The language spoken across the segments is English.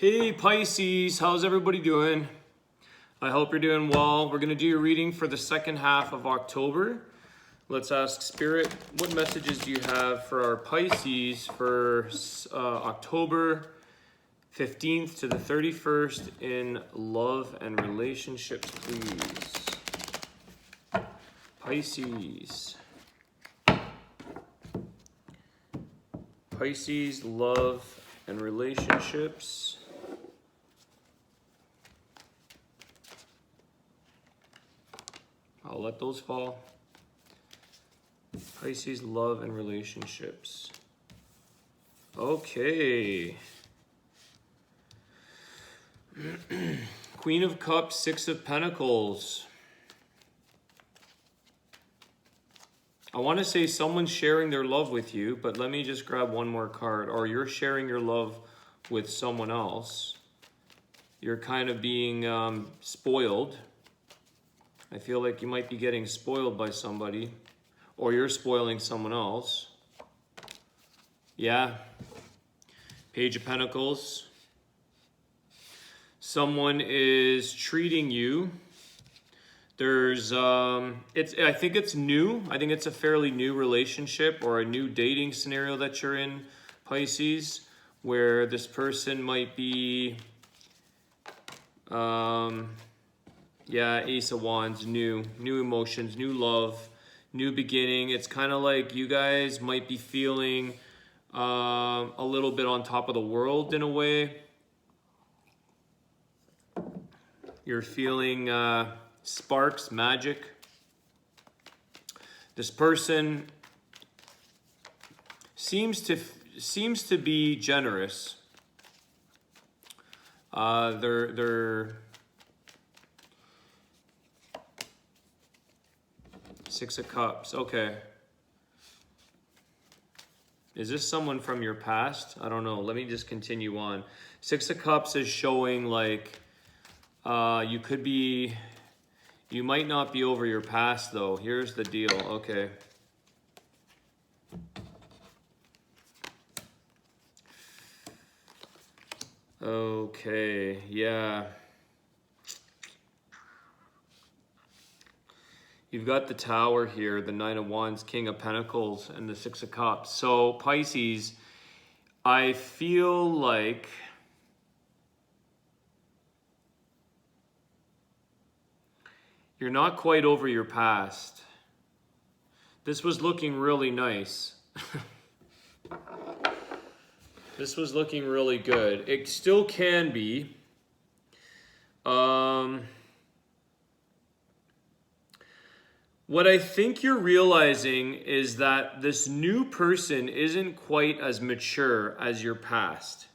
Hey Pisces, how's everybody doing? I hope you're doing well. We're going to do your reading for the second half of October. Let's ask Spirit, what messages do you have for our Pisces for October 15th to the 31st in love and relationships, please? Pisces. Pisces, love and relationships. I'll let those fall. Pisces, love and relationships. Okay. Queen of Cups, Six of Pentacles. I want to say someone's sharing their love with you, but let me just grab one more card. Or you're sharing your love with someone else. You're kind of being spoiled. I feel like you might be getting spoiled by somebody, or you're spoiling someone else. Yeah. Page of Pentacles. Someone is treating you. There's, I think it's new. I think it's a fairly new relationship or a new dating scenario that you're in, Pisces, where this person might be, yeah, Ace of Wands, new emotions, new love, new beginning. It's kind of like you guys might be feeling a little bit on top of the world in a way. You're feeling sparks, magic. This person seems to be generous. They're Six of Cups. Okay. Is this someone from your past? I don't know. Let me just continue on. Six of Cups is showing like you might not be over your past though. Here's the deal. Okay. Okay, yeah. You've got the Tower here, the Nine of Wands, King of Pentacles, and the Six of Cups. So, Pisces, I feel like you're not quite over your past. This was looking really nice. This was looking really good. It still can be. What I think you're realizing is that this new person isn't quite as mature as your past.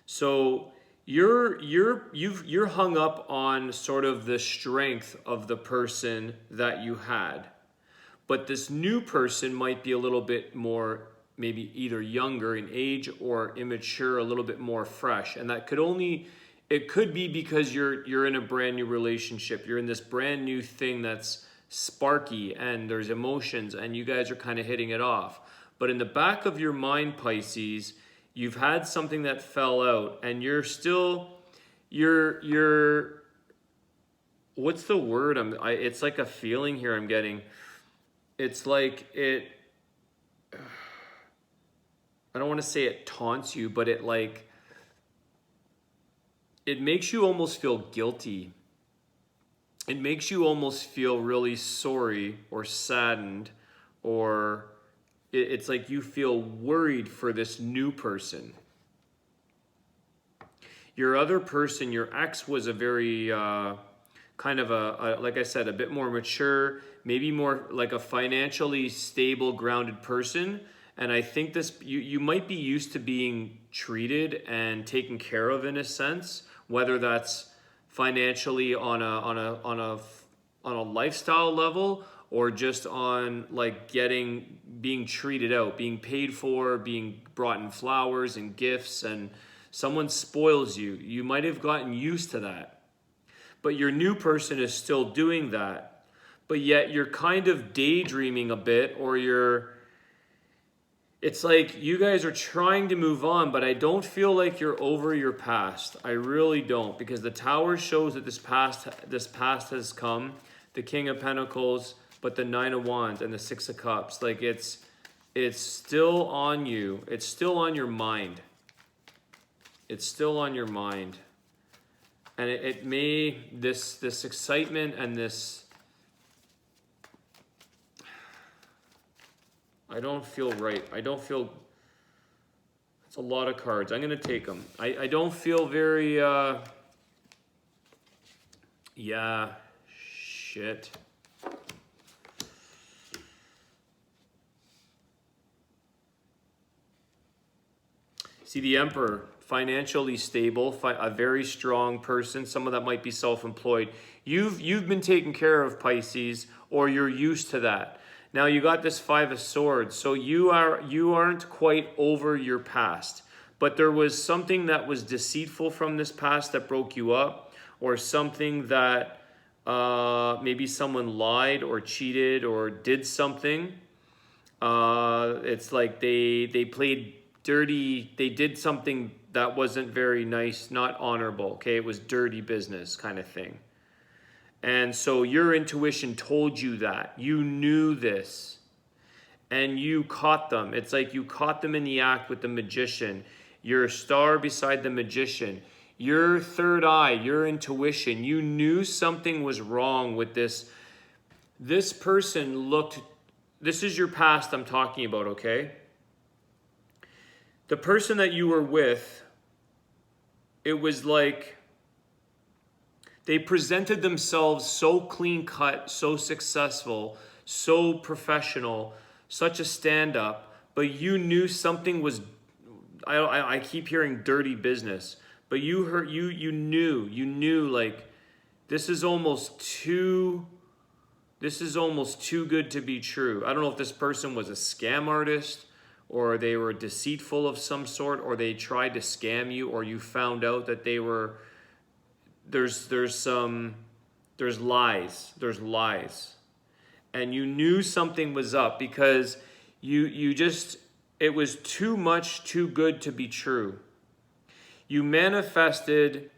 So you're hung up on sort of the strength of the person that you had. But this new person might be a little bit more, maybe either younger in age or immature, a little bit more fresh. And that it could be because you're in a brand new relationship. You're in this brand new thing that's sparky and there's emotions and you guys are kind of hitting it off. But in the back of your mind, Pisces, you've had something that fell out and you're what's the word? It's like a feeling here I'm getting. It's like I don't want to say it taunts you, but it makes you almost feel guilty. It makes you almost feel really sorry or saddened, or it's like you feel worried for this new person. Your other person, your ex, was a very kind of like I said, a bit more mature, maybe more like a financially stable, grounded person. And I think you might be used to being treated and taken care of in a sense, whether that's financially on a lifestyle level or just on like being treated out, being paid for, being brought in flowers and gifts, and someone spoils you. You might have gotten used to that. But your new person is still doing that. But yet you're kind of daydreaming a bit, or It's like you guys are trying to move on, but I don't feel like you're over your past. I really don't, because the Tower shows that this past has come, the King of Pentacles, but the Nine of Wands and the Six of Cups. Like it's still on you. It's still on your mind. It's still on your mind. And it may, this excitement and this, I don't feel right. I don't feel, it's a lot of cards. I'm going to take them. I don't feel very, yeah, shit. See the Emperor, financially stable, a very strong person, someone that might be self-employed. You've been taken care of, Pisces, or you're used to that. Now you got this Five of Swords, so you aren't quite over your past, but there was something that was deceitful from this past that broke you up, or something that maybe someone lied or cheated or did something. It's like they played dirty, they did something that wasn't very nice, not honorable, okay? It was dirty business kind of thing. And so your intuition told you that. You knew this. And you caught them. It's like you caught them in the act with the Magician. You're a star beside the Magician. Your third eye, your intuition, you knew something was wrong with this. This person looked, this is your past I'm talking about, okay? The person that you were with, it was like, they presented themselves so clean-cut, so successful, so professional, such a stand-up, but you knew something was, I keep hearing dirty business, but you knew like, this is almost too good to be true. I don't know if this person was a scam artist, or they were deceitful of some sort, or they tried to scam you, or you found out that they were, there's lies, and you knew something was up because you just, it was too much, too good to be true. You manifested,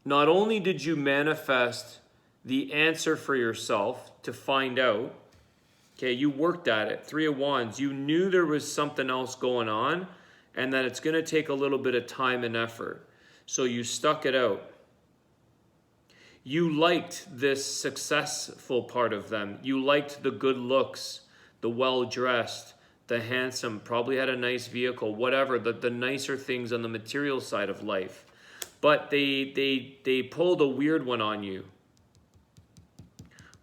not only did you manifest the answer for yourself to find out, okay, you worked at it, Three of Wands, you knew there was something else going on and that it's gonna take a little bit of time and effort. So you stuck it out. You liked this successful part of them. You liked the good looks, the well-dressed, the handsome, probably had a nice vehicle, whatever, the nicer things on the material side of life. But they pulled a weird one on you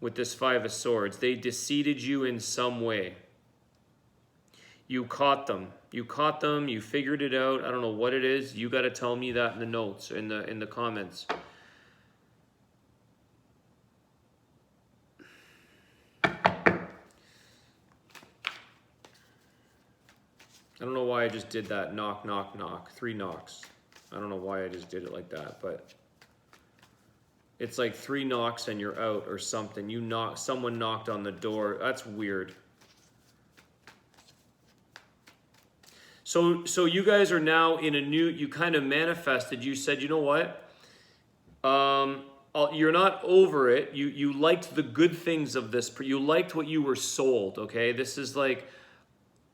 with this Five of Swords. They deceived you in some way. You caught them. You caught them, you figured it out. I don't know what it is. You got to tell me that in the notes, in the comments. I don't know why I just did that. Knock, knock, knock. 3 knocks. I don't know why I just did it like that, but it's like 3 knocks and you're out or something. You knock, someone knocked on the door. That's weird. So you guys are now in a new, you kind of manifested. You said, you know what? You're not over it. You liked the good things of this. You liked what you were sold, okay? This is like,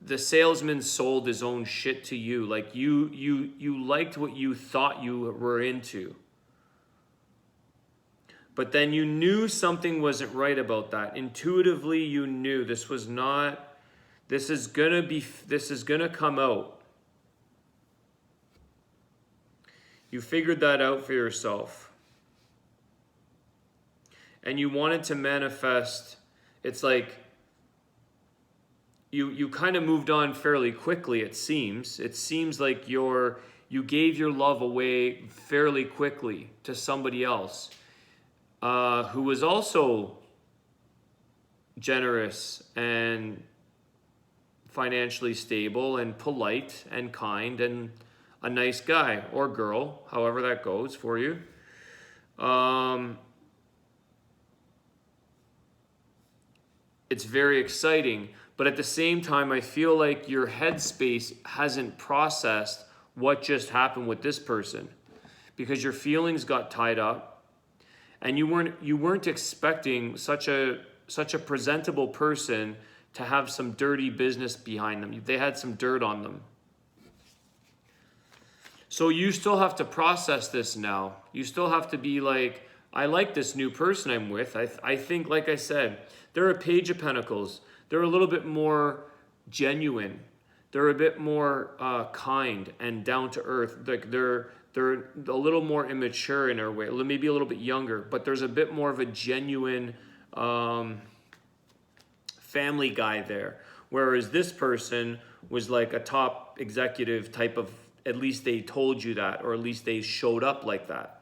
the salesman sold his own shit to you. Like you liked what you thought you were into. But then you knew something wasn't right about that. Intuitively, you knew this was not, this is gonna come out. You figured that out for yourself. And you wanted to manifest, it's like, you kind of moved on fairly quickly, it seems. It seems like you gave your love away fairly quickly to somebody else who was also generous and financially stable and polite and kind and a nice guy or girl, however that goes for you. It's very exciting. But at the same time, I feel like your headspace hasn't processed what just happened with this person, because your feelings got tied up, and you weren't expecting such a presentable person to have some dirty business behind them. They had some dirt on them. So you still have to process this now. You still have to be like, I like this new person I'm with. I think, like I said, they're a Page of Pentacles. They're a little bit more genuine. They're a bit more kind and down to earth. Like they're a little more immature in their way, maybe a little bit younger, but there's a bit more of a genuine family guy there. Whereas this person was like a top executive type of, at least they told you that, or at least they showed up like that.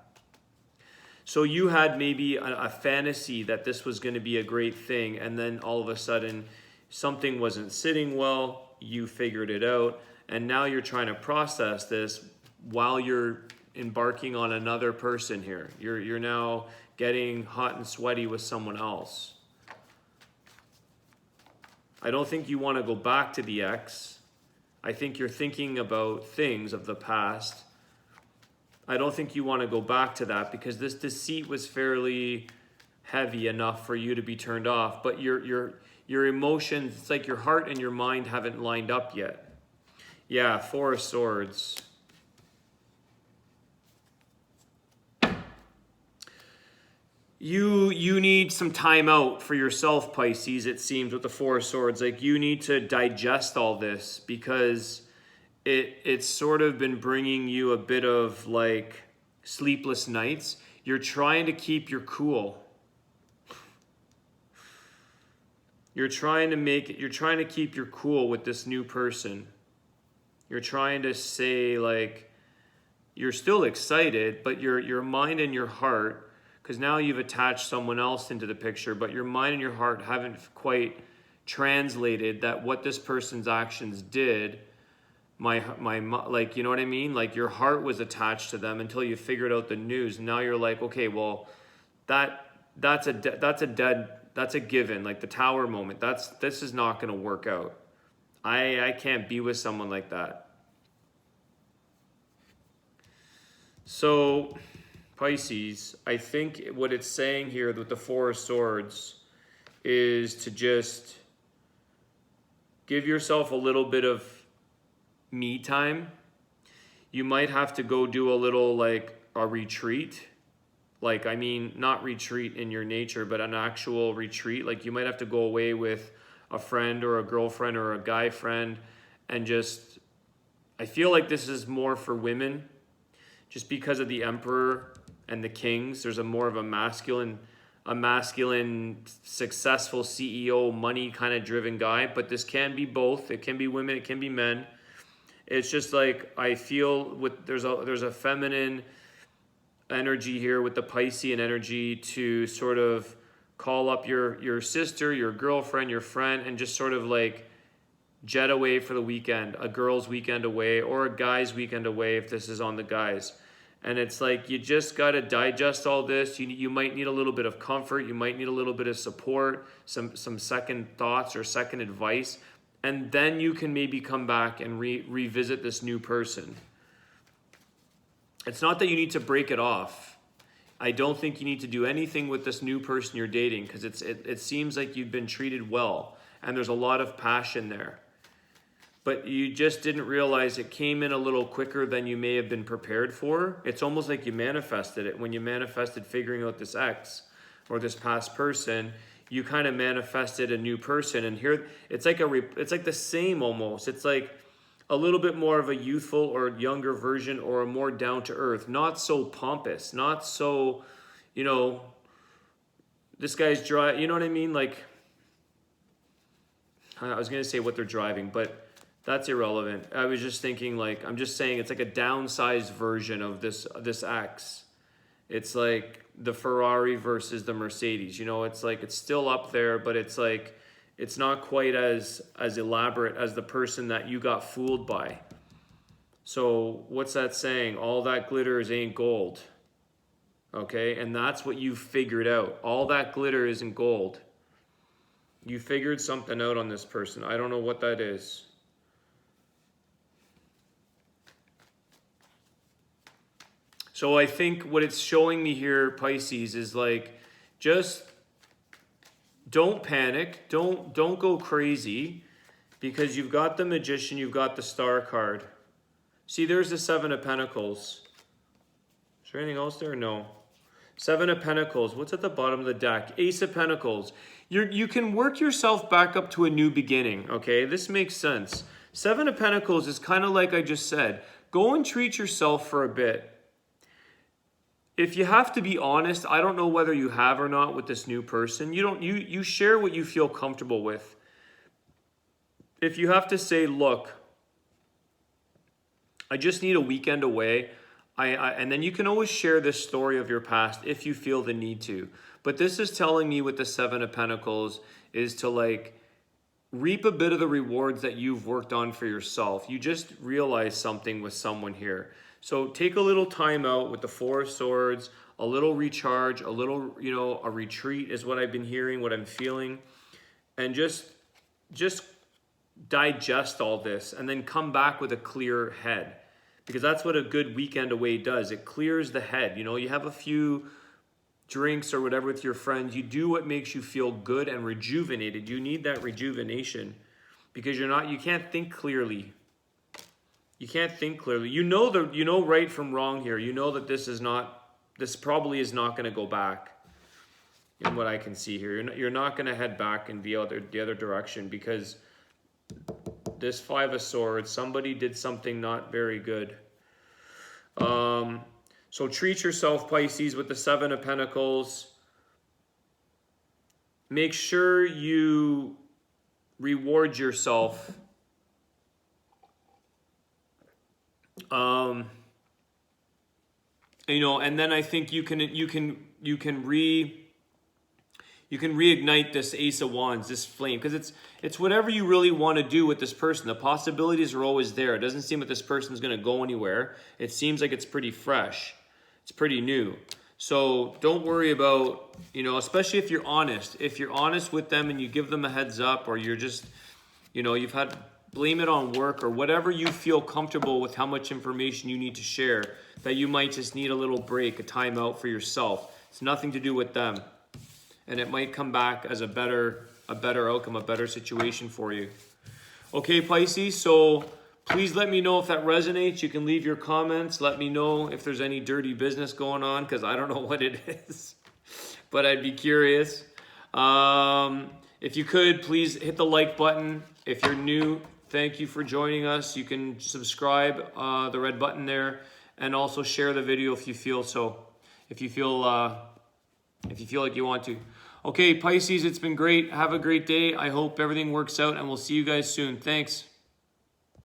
So you had maybe a fantasy that this was going to be a great thing, and then all of a sudden something wasn't sitting well, you figured it out, and now you're trying to process this while you're embarking on another person here. You're now getting hot and sweaty with someone else. I don't think you want to go back to the ex. I think you're thinking about things of the past. I don't think you want to go back to that, because this deceit was fairly heavy enough for you to be turned off, but your emotions, it's like your heart and your mind haven't lined up yet. Yeah, Four of Swords. You need some time out for yourself, Pisces, it seems, with the Four of Swords. Like, you need to digest all this, because it's sort of been bringing you a bit of like sleepless nights. You're trying to keep your cool. You're trying to keep your cool with this new person. You're trying to say, like, you're still excited, but your mind and your heart, because now you've attached someone else into the picture, but your mind and your heart haven't quite translated that what this person's actions did. Like, you know what I mean? Like, your heart was attached to them until you figured out the news. And now you're like, okay, well, that's a given. Like the Tower moment. This is not going to work out. I can't be with someone like that. So, Pisces, I think what it's saying here with the Four of Swords is to just give yourself a little bit of me time. You might have to go do a little, like, a retreat. Like, I mean, not retreat in your nature, but an actual retreat. Like, you might have to go away with a friend or a girlfriend or a guy friend and just, I feel like this is more for women, just because of the Emperor and the Kings. There's a more of a masculine, successful CEO, money kind of driven guy, but this can be both. It can be women, it can be men. It's just like, I feel there's a feminine energy here with the Piscean energy to sort of call up your sister, your girlfriend, your friend, and just sort of like jet away for the weekend, a girl's weekend away or a guy's weekend away if this is on the guys. And it's like, you just got to digest all this. You might need a little bit of comfort. You might need a little bit of support, some second thoughts or second advice. And then you can maybe come back and revisit this new person. It's not that you need to break it off. I don't think you need to do anything with this new person you're dating, because it seems like you've been treated well and there's a lot of passion there. But you just didn't realize it came in a little quicker than you may have been prepared for. It's almost like you manifested it. When you manifested figuring out this ex or this past person, you kind of manifested a new person. And here it's like the same almost. It's like a little bit more of a youthful or younger version, or a more down to earth, not so pompous, not so, this guy's dry, you know what I mean? Like, I was going to say what they're driving, but that's irrelevant. I was just thinking, like, I'm just saying it's like a downsized version of this X. It's like the Ferrari versus the Mercedes. It's like it's still up there, but it's like it's not quite as elaborate as the person that you got fooled by. So what's that saying? All that glitters ain't gold. Okay? And that's what you figured out. All that glitter isn't gold. You figured something out on this person. I don't know what that is. So I think what it's showing me here, Pisces, is like, just don't panic. Don't go crazy, because you've got the Magician, you've got the Star card. See, there's the Seven of Pentacles. Is there anything else there? No. Seven of Pentacles. What's at the bottom of the deck? Ace of Pentacles. You can work yourself back up to a new beginning, okay? This makes sense. Seven of Pentacles is kind of like I just said. Go and treat yourself for a bit. If you have to be honest, I don't know whether you have or not with this new person. You share what you feel comfortable with. If you have to say, look, I just need a weekend away, and then you can always share this story of your past if you feel the need to. But this is telling me with the Seven of Pentacles is to like reap a bit of the rewards that you've worked on for yourself. You just realized something with someone here. So take a little time out with the Four of Swords, a little recharge, a little, a retreat is what I've been hearing, what I'm feeling. And just digest all this and then come back with a clear head. Because that's what a good weekend away does. It clears the head. You have a few drinks or whatever with your friends. You do what makes you feel good and rejuvenated. You need that rejuvenation because you can't think clearly. You can't think clearly. You know right from wrong here. You know that this probably is not going to go back in what I can see here. You're not going to head back and the other direction because this Five of Swords, somebody did something not very good. So treat yourself, Pisces, with the Seven of Pentacles. Make sure you reward yourself. And then I think you can reignite this Ace of Wands, this flame, because it's whatever you really want to do with this person. The possibilities are always there. It doesn't seem that this person's going to go anywhere. It seems like it's pretty fresh. It's pretty new. So don't worry about, especially if you're honest. If you're honest with them and you give them a heads up, or you're just, blame it on work or whatever you feel comfortable with how much information you need to share, that you might just need a little break, a time out for yourself. It's nothing to do with them. And it might come back as a better outcome, a better situation for you. Okay, Pisces, so please let me know if that resonates. You can leave your comments. Let me know if there's any dirty business going on, because I don't know what it is. But I'd be curious. If you could, please hit the like button. If you're new, thank you for joining us. You can subscribe, the red button there, and also share the video if you feel so. If you feel like you want to. Okay, Pisces, it's been great. Have a great day. I hope everything works out, and we'll see you guys soon. Thanks.